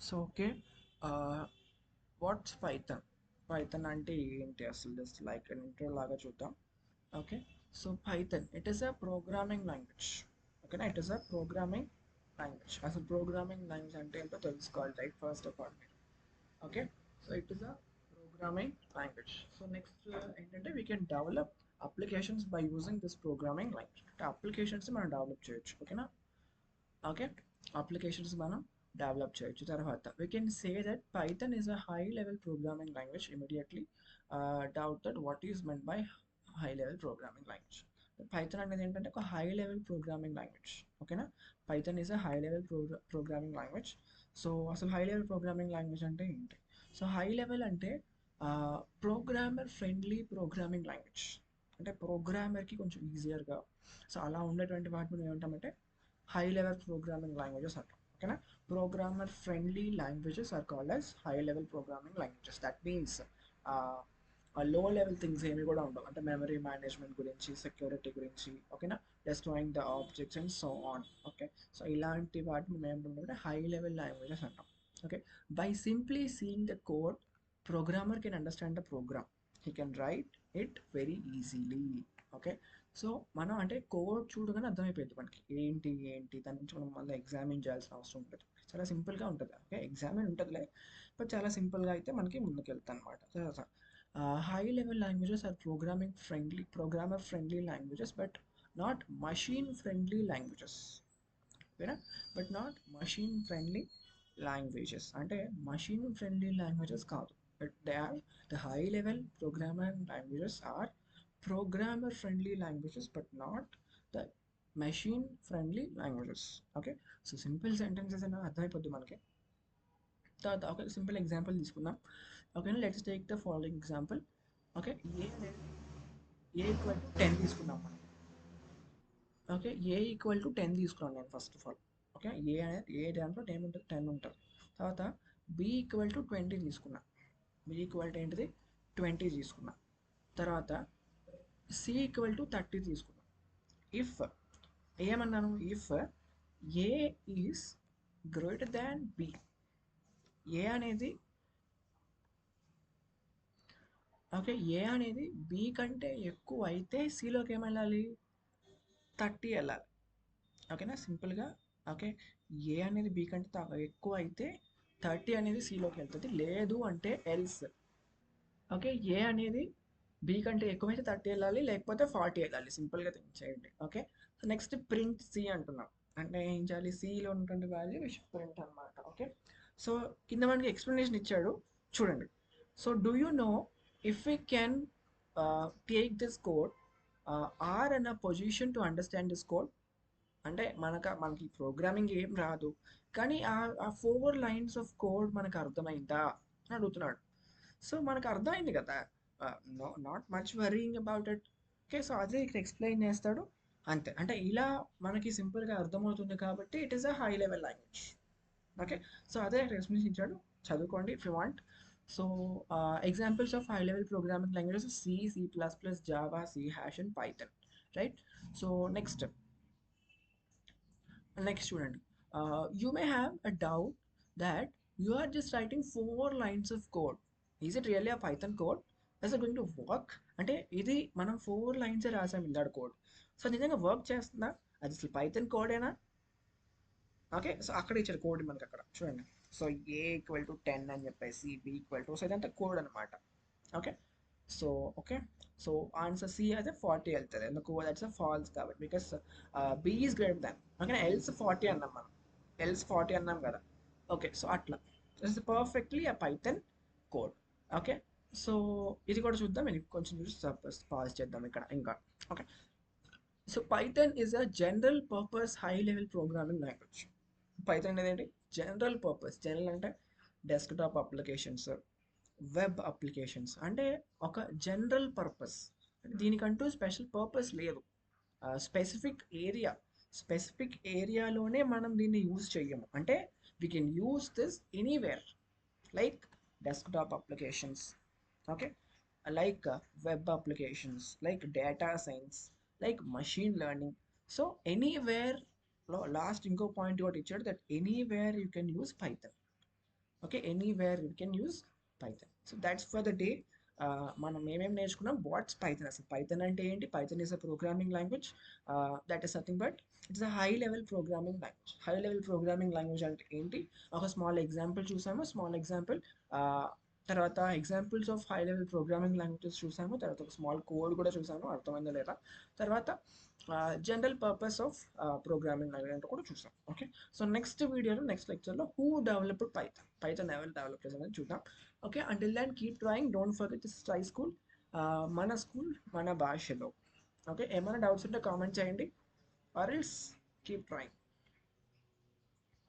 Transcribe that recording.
So okay, what's Python? Python అంటే ఏంటి అసలు? జస్ట్ లైక్ ఇంట్రో లాగా చూద్దాం. Okay, so Python it is a programming language. ఓకేనా, it is a programming language. అసలు ప్రోగ్రామింగ్ లాంగ్వేజ్ అంటే ఏంటో తెలుసుకోవాలి, రైట్? ఫస్ట్ ఆఫ్ ఆల్ మీరు. Okay, so it is a programming language. So next ఏంటంటే we can develop applications by using this programming language. అంటే applications మనం develop చేయొచ్చు. ఓకేనా, ఓకే, అప్లికేషన్స్ మనం డెవలప్ చేయొచ్చు. తర్వాత we can say that Python is a high level programming language. Immediately doubt that what is meant by high level programming language. Python అనేది ఏంటంటే ఒక హై లెవెల్ ప్రోగ్రామింగ్ లాంగ్వేజ్. ఓకేనా, Python is a high level programming language. So అసలు high level programming language అంటే ఏంటి? So high level అంటే programmer friendly programming language. అంటే ప్రోగ్రామర్కి కొంచెం ఈజియర్గా, సో అలా ఉండేటువంటి వాటిని ఏమంటామంటే high level programming languages అంటాం. ఓకేనా, programmer friendly languages are called as high level programming languages. That means low level things ఏమి కూడా ఉండవు. అంటే మెమరీ మేనేజ్మెంట్ గురించి, సెక్యూరిటీ గురించి, ఓకేనా, destroying the objects and so on. Okay, so ఇలాంటి వాటిని మేము ఏమంటామంటే హై లెవెల్ లాంగ్వేజెస్ అంటాం. Okay, by simply seeing the code, programmer can understand the program. He can write it very easily. Okay, so మనం అంటే code చూడగానే అర్థమైపోయింది మనకి ఏంటి ఏంటి దాని నుంచి మనం మళ్ళీ ఎగ్జామిన్ చేయాల్సిన అవసరం ఉంటుంది. చాలా సింపుల్గా ఉంటుంది. ఓకే, ఎగ్జామిన్ ఉంటుందిలే, బట్ చాలా సింపుల్గా అయితే మనకి ముందుకు వెళ్తాం అనమాట. High level languages are programmer friendly languages, but not machine friendly languages. ఓకేనా, but not machine friendly languages అంటే మషీన్ ఫ్రెండ్లీ లాంగ్వేజెస్ కాదు. But they are the high level programmer languages are programmer friendly languages but not the machine friendly languages. Okay, so simple sentences అయినా అర్థమైపోద్ది మనకి. తర్వాత ఒక simple example తీసుకుందాం. ఓకేనా, let's take the following example. Okay, A అనేది A equal to 10 తీసుకున్నాం మనం. ఓకే, ఏ ఈక్వల్ టు 10 తీసుకున్నాను నేను first of all. Okay, A అనేది ఏ దాంట్లో ఏముంటుంది, 10 ఉంటుంది. తర్వాత బి ఈక్వల్ టు 20 తీసుకున్నా. బి ఈక్వల్ టు ఏంటిది, 20 తీసుకున్నా. తర్వాత సి ఈక్వల్ టు 30 తీసుకున్నాం. ఇఫ్ ఏమన్నాను, if A is greater than B, A అనేది ఓకే, ఏ అనేది బి కంటే ఎక్కువ అయితే సిలోకి ఏమెళ్ళాలి, 30 వెళ్ళాలి. ఓకేనా, సింపుల్గా. ఓకే, ఏ అనేది బి కంటే ఎక్కువ అయితే 30 అనేది సిలోకి వెళ్తుంది. లేదు అంటే ఎల్స్. ఓకే, ఏ అనేది బి కంటే ఎక్కువైతే 30 వెళ్ళాలి, లేకపోతే 40 వెళ్ళాలి. సింపుల్గా థింక్ చేయండి. Okay, so next print C అంటున్నాం. అంటే ఏం చేయాలి, సిలో ఉన్నటువంటి వాల్యూ ప్రింట్ అనమాట. ఓకే, సో కింద మనకి ఎక్స్ప్లెనేషన్ ఇచ్చాడు, చూడండి. So do you know if we can take this code or in a position to understand this code. అంటే మనకి ప్రోగ్రామింగ్ ఏం రాదు, కానీ ఆ 4 లైన్స్ ఆఫ్ కోడ్ మనకు అర్థమైందా అని అడుగుతున్నాడు. సో మనకు అర్థమైంది కదా, no not much worrying about it. Okay, so అదే ఇక్కడ ఎక్స్ప్లెయిన్ చేస్తాడు. అంతే, అంటే ఇలా మనకి సింపుల్గా అర్థమవుతుంది కాబట్టి it is a high level language. Okay, so అదే ఇక్కడ ఎక్స్ప్లెయిన్ ఇచ్చాడు, చదువుకోండి if you want. So examples of high level programming languages C, C plus plus, Java, C hash and Python. Right, so next చూడండి. You may have a doubt that you are just writing 4 lines of code. Is it really a Python code? Is it going to work? అంటే ఇది మనం 4 lines రాసాం ఇందాడు code. So నిజంగా work చేస్తుందా? అది అసలు Python కోడేనా? Okay, so అక్కడ ఇచ్చారు కోడ్ మనకి అక్కడ చూడండి. సో ఏ ఈక్వల్ టు 10 అని చెప్పేసి, బి ఈక్వల్ టు, సో ఇదంతా కోడ్ అనమాట. Okay, so okay, so answer C అయితే 40 వెళ్తుంది. ఎందుకు, దట్స్ ఫాల్స్ కాబట్టి, because B is greater than. Okay, else 40 అన్నాం మనం, ఎల్స్ 40 అన్నాం కదా. ఓకే, సో అట్లా it's perfectly a Python code. Okay, so ఇది కూడా చూద్దాం. ఇది కొంచెం చూసి పాజ్ చేద్దాం ఇక్కడ ఇంకా. Okay, so Python is a general purpose high level programming language. Python అనేది ఏంటి, జనరల్ పర్పస్. జనరల్ అంటే డెస్క్టాప్ అప్లికేషన్స్, వెబ్ అప్లికేషన్స్, అంటే ఒక జనరల్ పర్పస్. దీనికంటూ స్పెషల్ పర్పస్ లేదు. స్పెసిఫిక్ ఏరియాలోనే మనం దీన్ని యూజ్ చెయ్యము. అంటే we can use this anywhere, like desktop applications, okay, like web applications, like data science, like machine learning. So anywhere, last ఇంకో point కూడా ఇచ్చాడు, that anywhere you can use Python. Okay, anywhere you can use Python. So that's for the day. మనం ఏమేమి నేర్చుకున్నాం, watts Python, అసలు Python అంటే ఏంటి, Python is a programming language, that is nothing but it's a high level programming language. High level programming language అంటే ఏంటి, ఒక small example చూసాము, స్మాల్ ఎగ్జాంపుల్, తర్వాత examples of high level programming languages చూసాము, తర్వాత ఒక స్మాల్ కోడ్ కూడా చూసాము, అర్థమైందా లేదా, తర్వాత general purpose of programming language అంటే కూడా చూసాం. ఓకే, సో నెక్స్ట్ వీడియోలో, నెక్స్ట్ లెక్చర్లో హూ డెవలప్డ్ పైథాన్, పైథాన్ ఎవరు డెవలప్ చేశారని చూద్దాం. Okay, until then keep trying, don't forget this try school, మన స్కూల్ మన భాషలో. ఓకే, ఏమైనా డౌట్స్ ఉంటే కామెంట్ చేయండి, ఆర్ ఎల్స్ కీప్ ట్రయింగ్.